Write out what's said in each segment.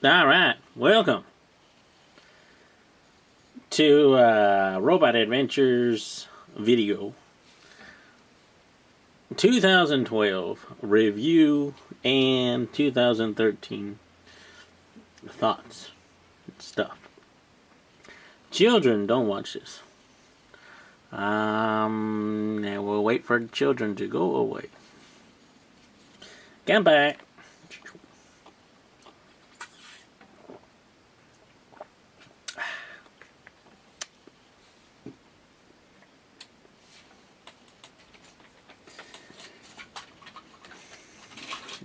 Alright, welcome to Robot Adventures video 2012 review and 2013 thoughts and stuff. Children, don't watch this. And we'll wait for the children to go away. Come back.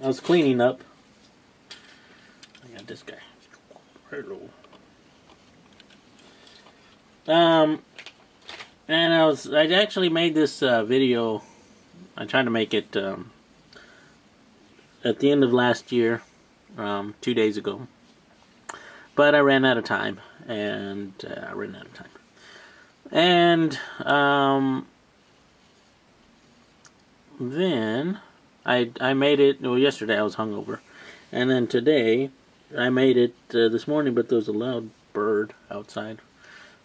I was cleaning up. I got this guy. Hello. And I actually made this video. I tried to make it at the end of last year, 2 days ago. But I ran out of time, and And then I made it. Well, yesterday I was hungover, and then today I made it this morning. But there was a loud bird outside. I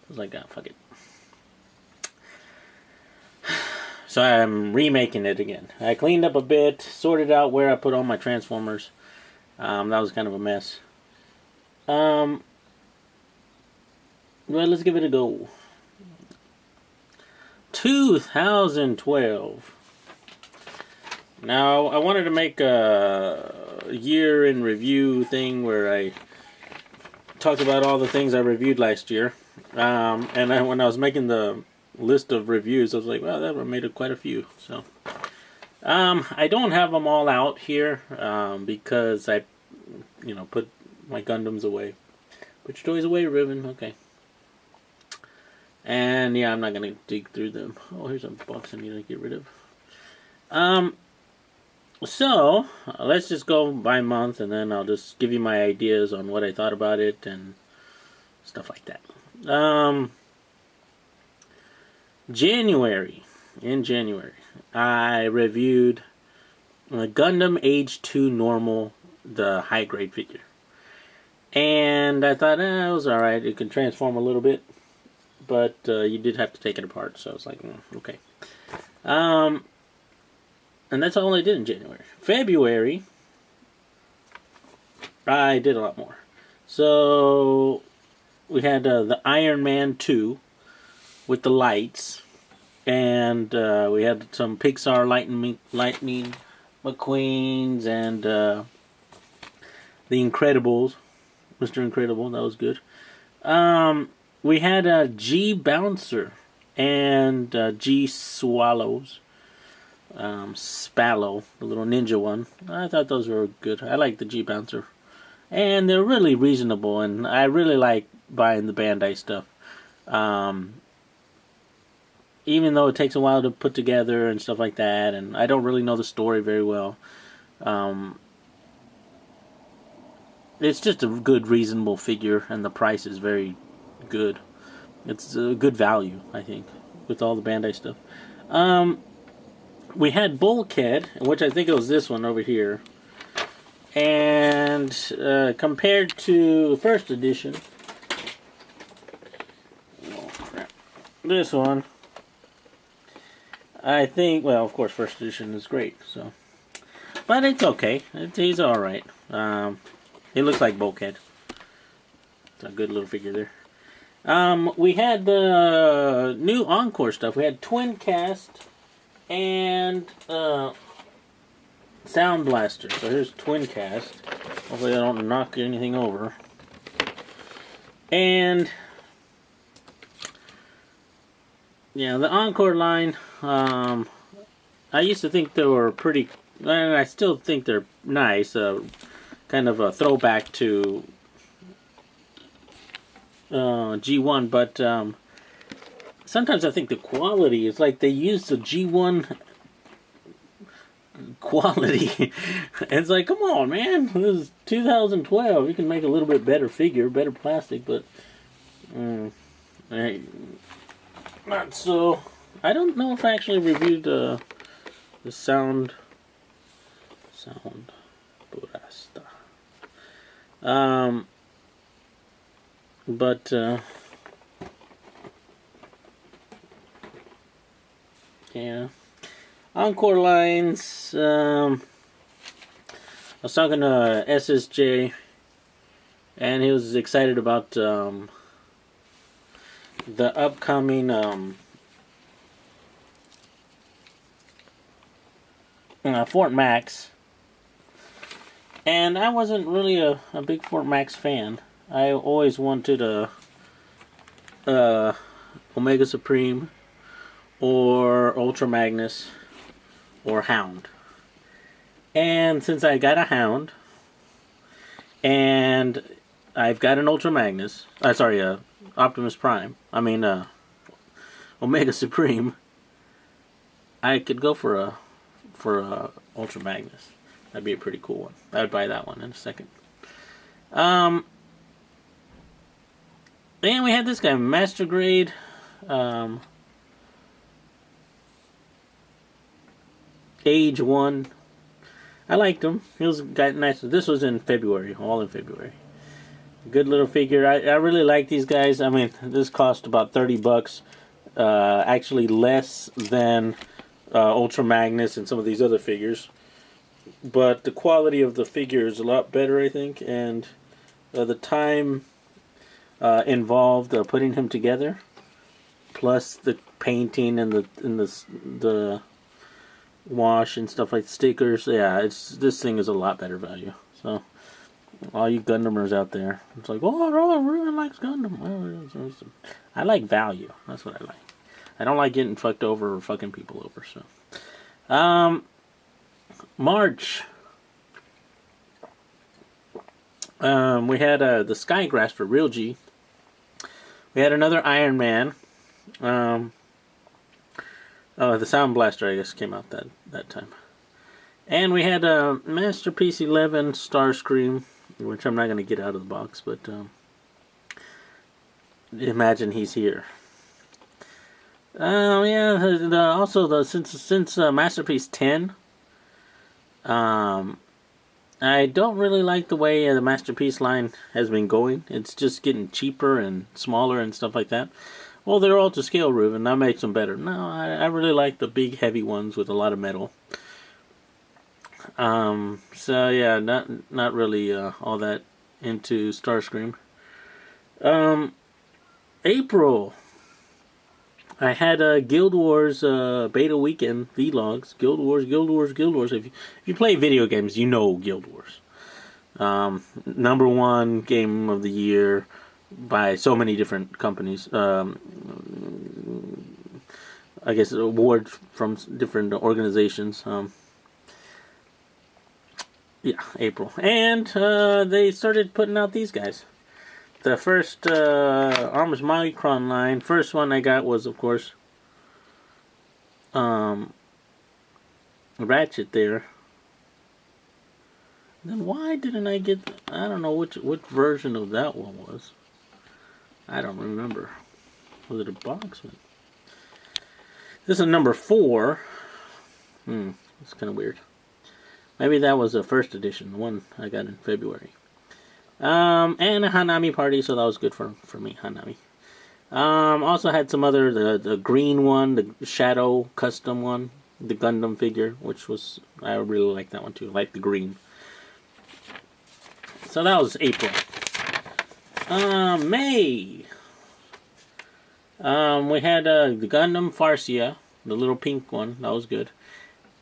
was like, ah, fuck it. So I'm remaking it again. I cleaned up a bit, sorted out where I put all my Transformers. That was kind of a mess. Well, let's give it a go. 2012. Now, I wanted to make a year in review thing where I talked about all the things I reviewed last year. And when I was making the list of reviews, I was like, well, that made quite a few. So, I don't have them all out here because I, put my Gundams away. Put your toys away, Riven. Okay. And yeah, I'm not gonna dig through them. Oh, here's a box I need to get rid of. So let's just go by month, and then I'll just give you my ideas on what I thought about it and stuff like that. In January, I reviewed Gundam Age 2 Normal, the high grade figure. And I thought, it was alright. It can transform a little bit, but you did have to take it apart, so I was like, okay. And that's all I did in January. February, I did a lot more. So we had the Iron Man 2 with the lights, and we had some Pixar Lightning McQueens and the Incredibles. Mr. Incredible, that was good. We had G Bouncer and G Swallows. Spallow, the little ninja one. I thought those were good. I like the G Bouncer. And they're really reasonable, and I really like buying the Bandai stuff. Even though it takes a while to put together and stuff like that, and I don't really know the story very well. It's just a good, reasonable figure, and the price is very good. It's a good value, I think, with all the Bandai stuff. We had Bulkhead, which I think it was this one over here. And compared to the first edition, this one, I think, well, of course, first edition is great, so. But it's okay. He's alright. He looks like Bulkhead. It's a good little figure there. We had the new Encore stuff. We had Twin Cast and Sound Blaster. So here's Twin Cast. Hopefully I don't knock anything over. And yeah, the Encore line, I used to think they were pretty, and I still think they're nice. Kind of a throwback to G1, but sometimes I think the quality is like they use the G1 quality. It's like, come on, man, this is 2012. You can make a little bit better figure, better plastic, but not so. I don't know if I actually reviewed the Sound Burasta. Um, but yeah, Encore lines. I was talking to SSJ, and he was excited about the upcoming Fort Max. And I wasn't really a big Fort Max fan. I always wanted a Omega Supreme or Ultra Magnus or Hound. And since I got a Hound and I've got an Ultra Magnus, Optimus Prime. Omega Supreme. I could go for a Ultra Magnus. That'd be a pretty cool one. I would buy that one in a second. And we had this guy, Master Grade. Age 1. I liked him. He was got nice. This was in February, all in February. Good little figure. I really like these guys. I mean, this cost about $30. Actually, less than Ultra Magnus and some of these other figures. But the quality of the figure is a lot better, I think, and the time involved putting him together, plus the painting and the wash and stuff like stickers. Yeah, this thing is a lot better value. So, all you Gundamers out there, it's like, oh, Ruben likes Gundam. Well, I like value. That's what I like. I don't like getting fucked over or fucking people over. So, March. We had the Sky Grasper, Real G. We had another Iron Man. The Sound Blaster, I guess, came out that time. And we had Masterpiece 11 Starscream, which I'm not going to get out of the box, but imagine he's here. Yeah, since Masterpiece 10, I don't really like the way the Masterpiece line has been going. It's just getting cheaper and smaller and stuff like that. Well, they're all to scale, Ruben. That makes them better. No, I really like the big, heavy ones with a lot of metal. So yeah, not really all that into Starscream. April. I had Guild Wars beta weekend vlogs. Guild Wars. If you play video games, you know Guild Wars. Number one game of the year by so many different companies. I guess awards from different organizations. April. And they started putting out these guys. The first Arms Micron line, first one I got was, of course, Ratchet there. Then why didn't I get... I don't know which version of that one was. I don't remember. Was it a box one? This is number 4. It's kind of weird. Maybe that was the first edition, the one I got in February. And a Hanami party, so that was good for me, Hanami. Also had some other, the green one, the Shadow custom one, the Gundam figure, which was, I really like that one too, I like the green. So that was April. May. We had the Gundam Farsia, the little pink one, that was good.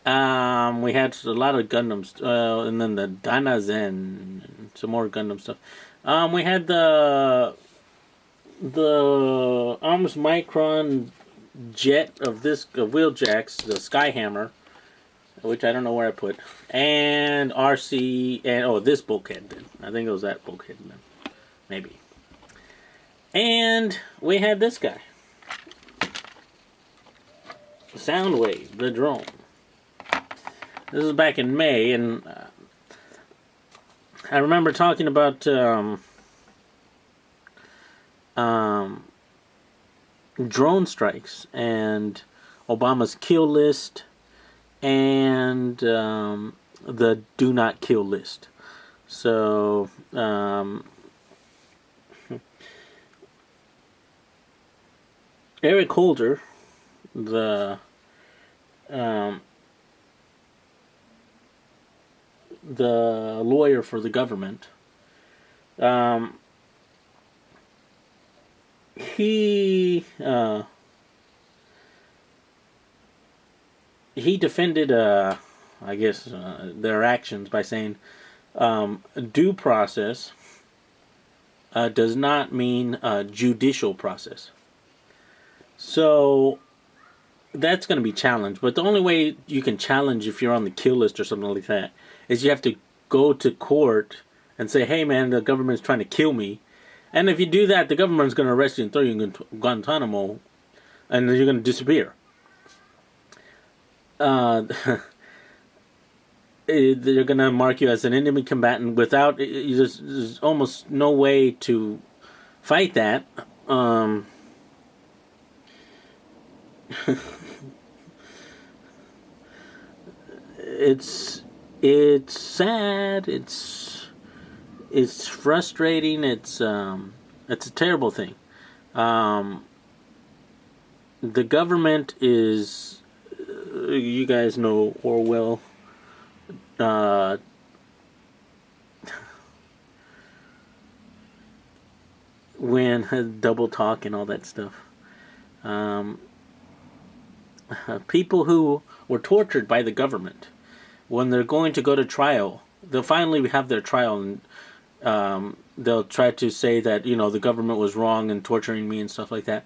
We had a lot of Gundams, and then the Dynazen, and some more Gundam stuff. We had the Arms Micron jet of Wheeljacks, the Skyhammer, which I don't know where I put, and RC, and this bulkhead then. I think it was that bulkhead then, maybe. And we had this guy, Soundwave, the drone. This is back in May, and I remember talking about drone strikes and Obama's kill list and the do not kill list. So Eric Holder, the um, the lawyer for the government, um, he he defended, I guess, their actions by saying due process does not mean judicial process. So that's going to be challenged. But the only way you can challenge if you're on the kill list or something like that is you have to go to court and say, hey man, the government's trying to kill me. And if you do that, the government's going to arrest you and throw you in Guantanamo and then you're going to disappear. They're going to mark you as an enemy combatant without, there's almost no way to fight that. It's sad. It's frustrating. It's a terrible thing. The government is, you guys know Orwell. When double talk and all that stuff. People who were tortured by the government, when they're going to go to trial, they'll finally have their trial, and they'll try to say that, you know, the government was wrong in torturing me and stuff like that.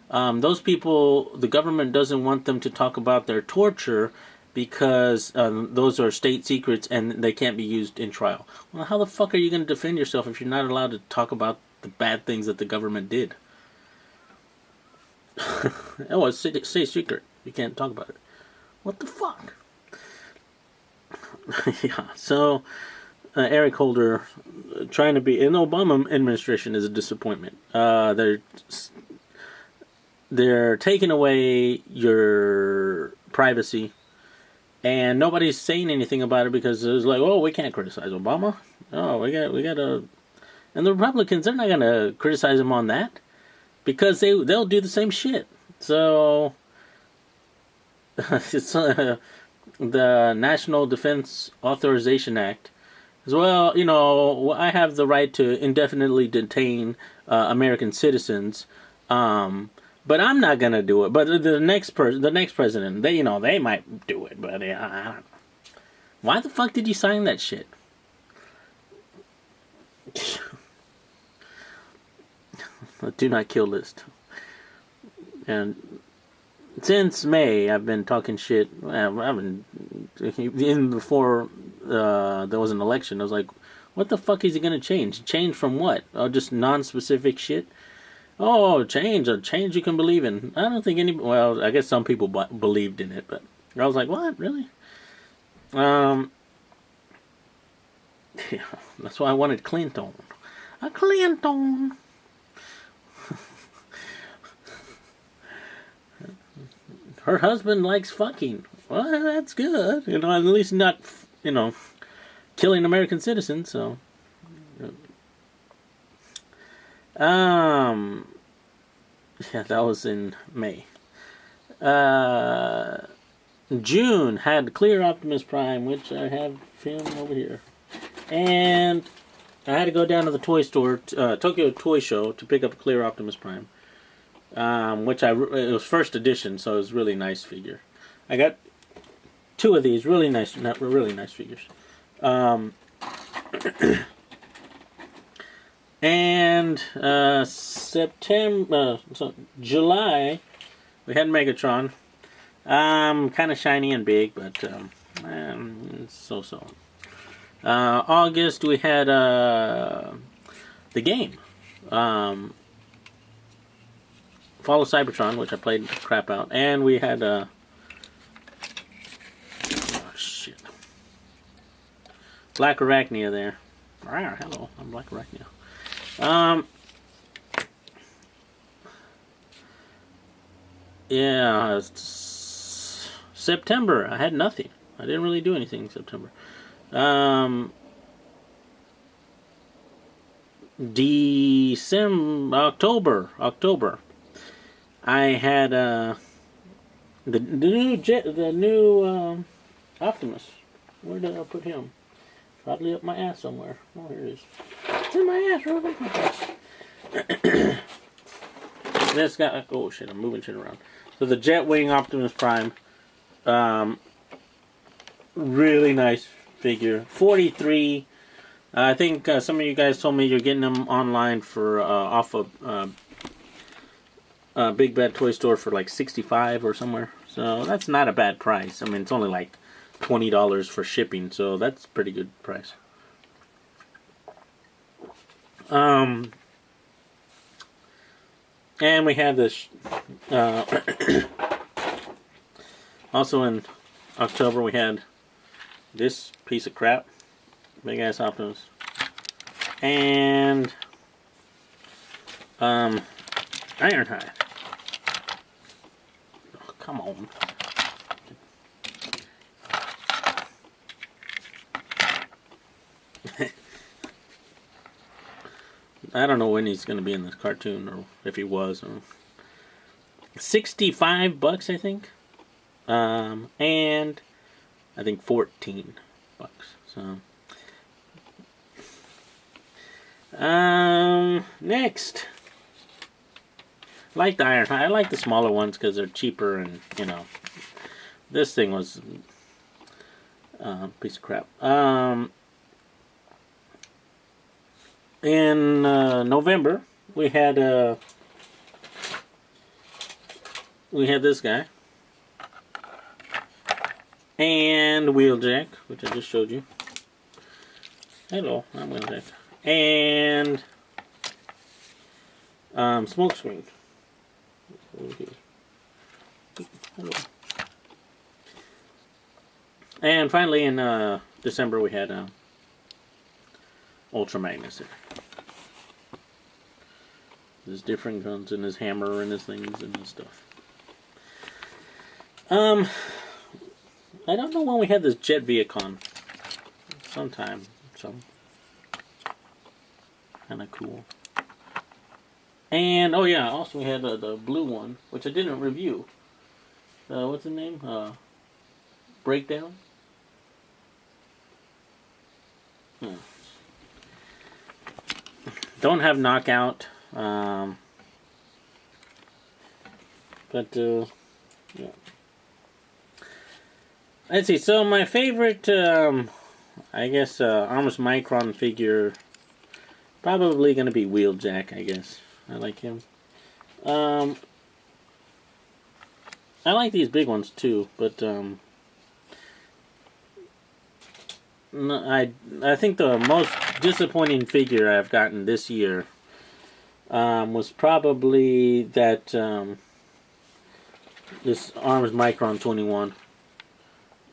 Those people, the government doesn't want them to talk about their torture because those are state secrets and they can't be used in trial. Well, how the fuck are you going to defend yourself if you're not allowed to talk about the bad things that the government did? Oh, it's state secret. You can't talk about it. What the fuck? Yeah, so Eric Holder trying to be in the Obama administration is a disappointment. They're taking away your privacy, and nobody's saying anything about it because it's like, oh, we can't criticize Obama. Oh, we got to, and the Republicans, they're not gonna criticize him on that because they'll do the same shit. So it's the National Defense Authorization Act as well. You know, I have the right to indefinitely detain American citizens, but I'm not gonna do it. But the next president, they might do it. But I don't know. Why the fuck did you sign that shit? The do not kill list. And since May, I've been talking shit. I've been, even before there was an election, I was like, what the fuck is he going to change? Change from what? Oh, just non-specific shit? Oh, change. A change you can believe in. I don't think well, I guess some people believed in it, but I was like, what? Really? Yeah, that's why I wanted Clinton. A Clinton. Her husband likes fucking. Well, that's good. You know, at least not, killing American citizens, so. Yeah, that was in May. June had Clear Optimus Prime, which I have him over here. And I had to go down to the toy store, Tokyo Toy Show, to pick up Clear Optimus Prime. Which it was first edition, so it was really nice figure. I got two of these really nice figures. And July, we had Megatron. Kind of shiny and big, but so. August, we had the game. Fall of Cybertron, which I played crap out, and we had oh shit, Black Arachnia there. Hello, I'm Black Arachnia. Yeah, September, I had nothing. I didn't really do anything in September. October, I had the new Optimus. Where did I put him? Probably up my ass somewhere. Oh, here it is. It's in my ass, Ruben. This guy. Oh shit! I'm moving shit around. So the Jetwing Optimus Prime. Really nice figure. 43. I think some of you guys told me you're getting them online for off of Big Bad Toy Store for like 65 or somewhere. So that's not a bad price. I mean, it's only like $20 for shipping, so that's a pretty good price. And we had this also in October. We had this piece of crap, big ass Optimus, and Ironhide. Oh, come on. I don't know when he's going to be in this cartoon, or if he was. $65, I think. And I think $14. So, next, I like the Ironhide. I like the smaller ones because they're cheaper, and you know, this thing was a piece of crap. In November, we had this guy and Wheeljack, which I just showed you. Hello, I'm Wheeljack, and Smokescreen. Hello. And finally, in December, we had Ultra Magnus. His different guns and his hammer and his things and his stuff. I don't know when we had this Jet Viacon. Sometime, so kind of cool. And oh yeah, also we had the blue one, which I didn't review. What's the name? Breakdown. Don't have Knockout. But yeah. Let's see. So my favorite, I guess, Armus Micron figure, probably gonna be Wheeljack. I guess I like him. I like these big ones too, but I think the most disappointing figure I've gotten this year was probably that this Armus Micron 21.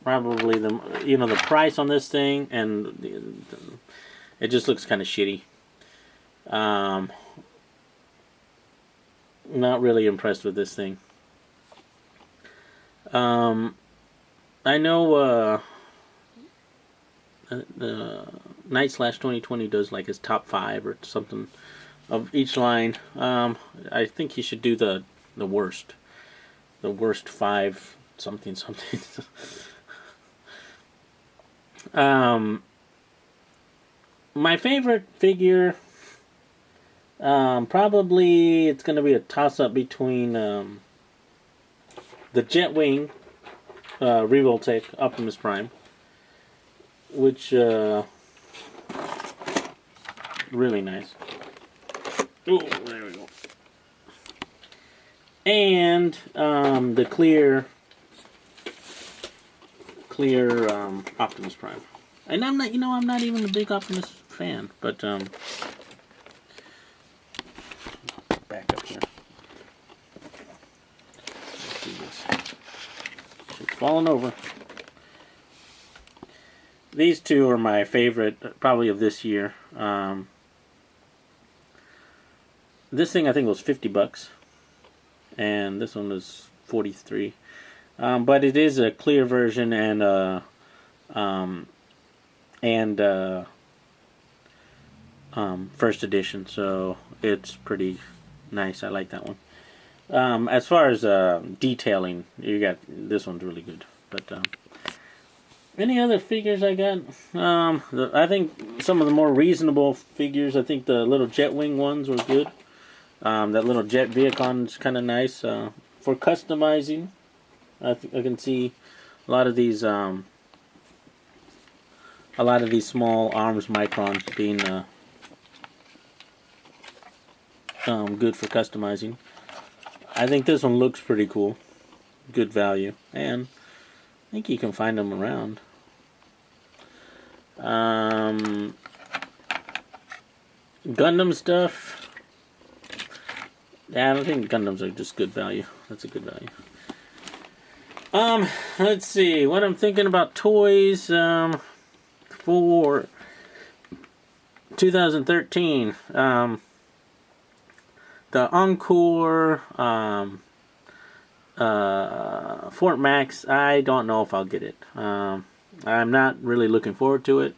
Probably the price on this thing, and it just looks kind of shitty. Not really impressed with this thing. I know the Night/2020 does like his top 5 or something of each line. I think he should do the worst 5 something. My favorite figure, probably it's going to be a toss-up between the Jetwing Revoltech Optimus Prime, which really nice. Oh, there we go. And the clear Optimus Prime. And I'm not even a big Optimus fan, but back up here. Let's do this. It's falling over. These two are my favorite, probably of this year. This thing I think was $50, and this one was $43. But it is a clear version, and first edition, so it's pretty nice. I like that one. As far as detailing, you got this one's really good. But any other figures I got? I think some of the more reasonable figures. I think the little Jetwing ones were good. That little Jet Vehicon's kind of nice for customizing. I can see a lot of these small arms microns being good for customizing. I think this one looks pretty cool. Good value. And I think you can find them around. Gundam stuff. Yeah, I don't think Gundams are just good value. That's a good value. Let's see. What I'm thinking about toys for 2013. The Encore Fort Max, I don't know if I'll get it. I'm not really looking forward to it.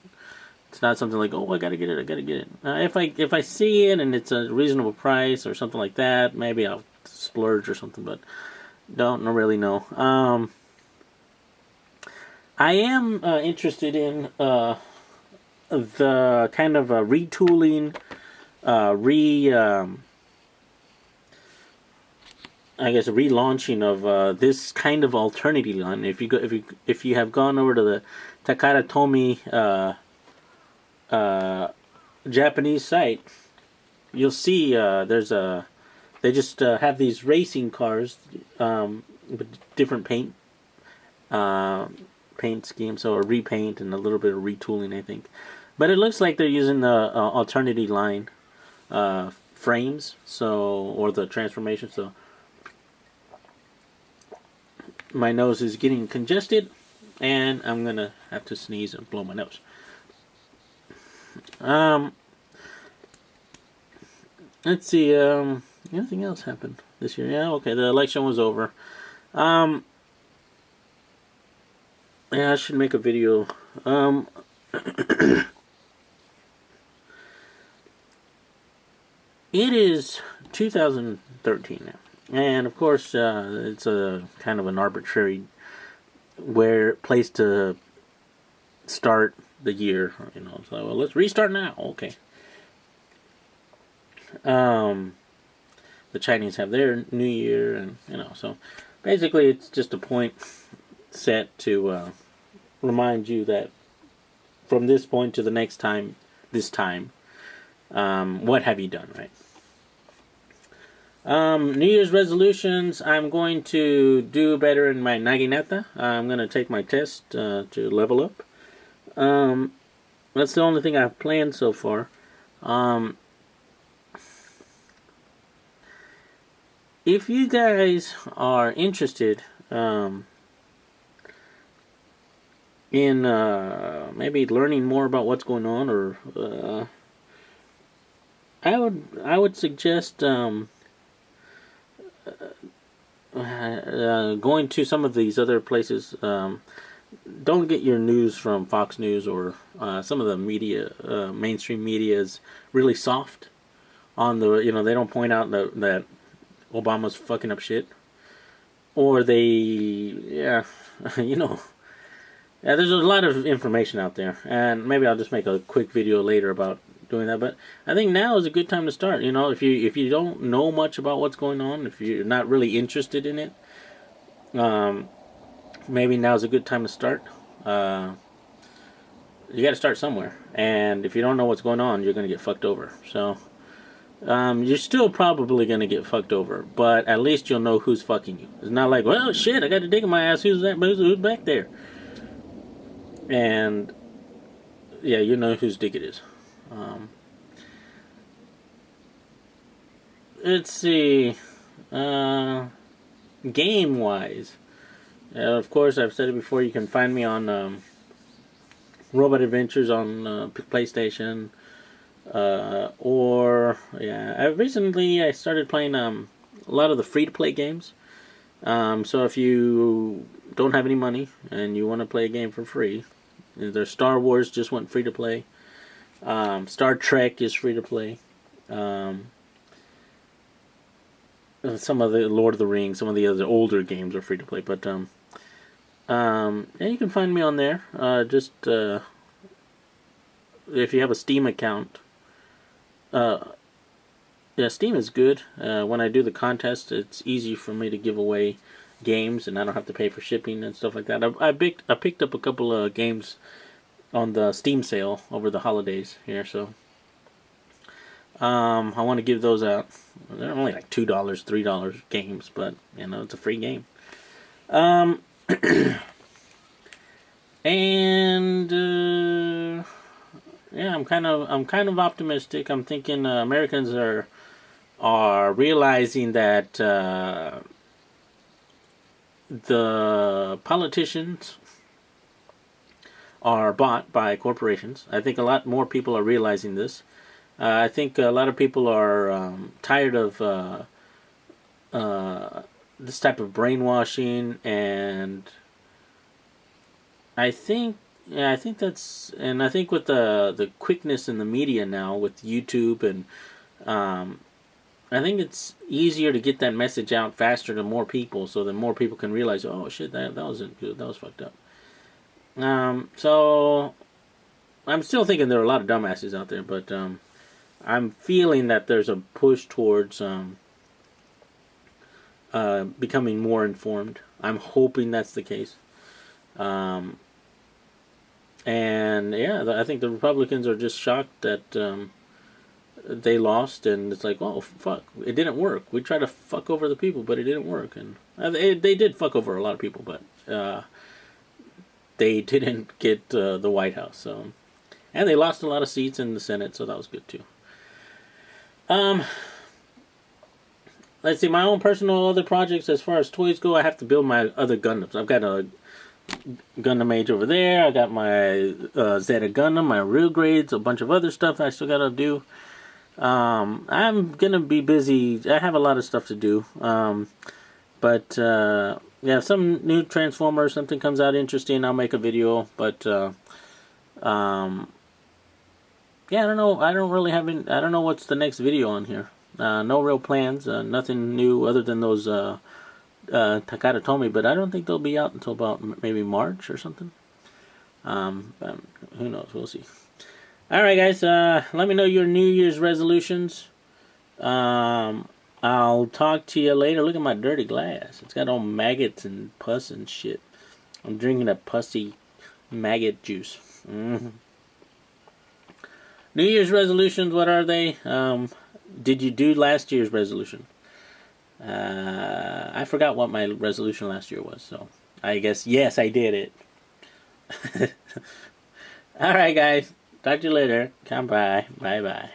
It's not something like, oh, I gotta get it. If I see it and it's a reasonable price or something like that, maybe I'll splurge or something, but don't really know. I am interested in the kind of retooling, I guess relaunching of this kind of Alternity line. If you have gone over to the Takara Tomy Japanese site, you'll see they just have these racing cars with different paint schemes, so a repaint and a little bit of retooling, I think. But it looks like they're using the Alternity line frames, or the transformation. So my nose is getting congested, and I'm gonna have to sneeze and blow my nose. Let's see. Anything else happened this year? Yeah, okay. The election was over. Yeah, I should make a video. It is 2013 now. And of course, it's a kind of an arbitrary place to start the year. So well, let's restart now. Okay. The Chinese have their New Year, and so basically it's just a point set to remind you that from this point to the next time, what have you done, right? New Year's resolutions. I'm going to do better in my Naginata. I'm going to take my test to level up. That's the only thing I've planned so far. If you guys are interested in maybe learning more about what's going on, or I would suggest going to some of these other places. Don't get your news from Fox News or some of the media. Mainstream media is really soft on the. They don't point out that Obama's fucking up shit, or yeah, there's a lot of information out there, and maybe I'll just make a quick video later about doing that. But I think now is a good time to start. If you don't know much about what's going on, if you're not really interested in it, maybe now's a good time to start. You got to start somewhere, and if you don't know what's going on, you're going to get fucked over. So you're still probably going to get fucked over, but at least you'll know who's fucking you. It's not like, well, shit, I got to dig in my ass. Who's that? Who's back there? And yeah, you know whose dick it is. Let's see. Game wise, of course, I've said it before. You can find me on Robot Adventures on PlayStation. I recently started playing a lot of the free-to-play games. So if you don't have any money and you want to play a game for free, there's Star Wars just went free-to-play. Star Trek is free to play. Some of the Lord of the Rings, some of the other older games are free to play. But yeah, you can find me on there. Just if you have a Steam account. Yeah, Steam is good. When I do the contest, it's easy for me to give away games, and I don't have to pay for shipping and stuff like that. I picked up a couple of games on the Steam sale over the holidays here, so I want to give those out. They're only like $2, $3 games, but you know it's a free game. And yeah, I'm kind of optimistic. I'm thinking Americans are realizing that the politicians are bought by corporations. I think a lot more people are realizing this. I think a lot of people are tired of this type of brainwashing, and I think that's, and I think with the quickness in the media now with YouTube, and I think it's easier to get that message out faster to more people, so that more people can realize, oh shit, that wasn't good, that was fucked up. So I'm still thinking there are a lot of dumbasses out there, but I'm feeling that there's a push towards becoming more informed. I'm hoping that's the case. And yeah, I think the Republicans are just shocked that they lost, and it's like, oh fuck, it didn't work. We tried to fuck over the people, but it didn't work, and they did fuck over a lot of people, but they didn't get the White House. So, and they lost a lot of seats in the Senate, so that was good too. Let's see, my own personal other projects as far as toys go, I have to build my other Gundams. I've got a Gundam Age over there. I got my Zeta Gundam, my real grades, a bunch of other stuff I still gotta do. I'm gonna be busy. I have a lot of stuff to do. But yeah, if some new Transformer or something comes out interesting, I'll make a video. But yeah, I don't know. I don't know what's the next video on here. No real plans. Nothing new other than those Takara told me, but I don't think they'll be out until about maybe March or something. Who knows? We'll see. Alright guys, let me know your New Year's resolutions. I'll talk to you later. Look at my dirty glass. It's got all maggots and pus and shit. I'm drinking a pussy maggot juice. Mm-hmm. New Year's resolutions, what are they? Did you do last year's resolution? I forgot what my resolution last year was, so I guess yes, I did it. Alright guys, talk to you later. Come by. Bye bye.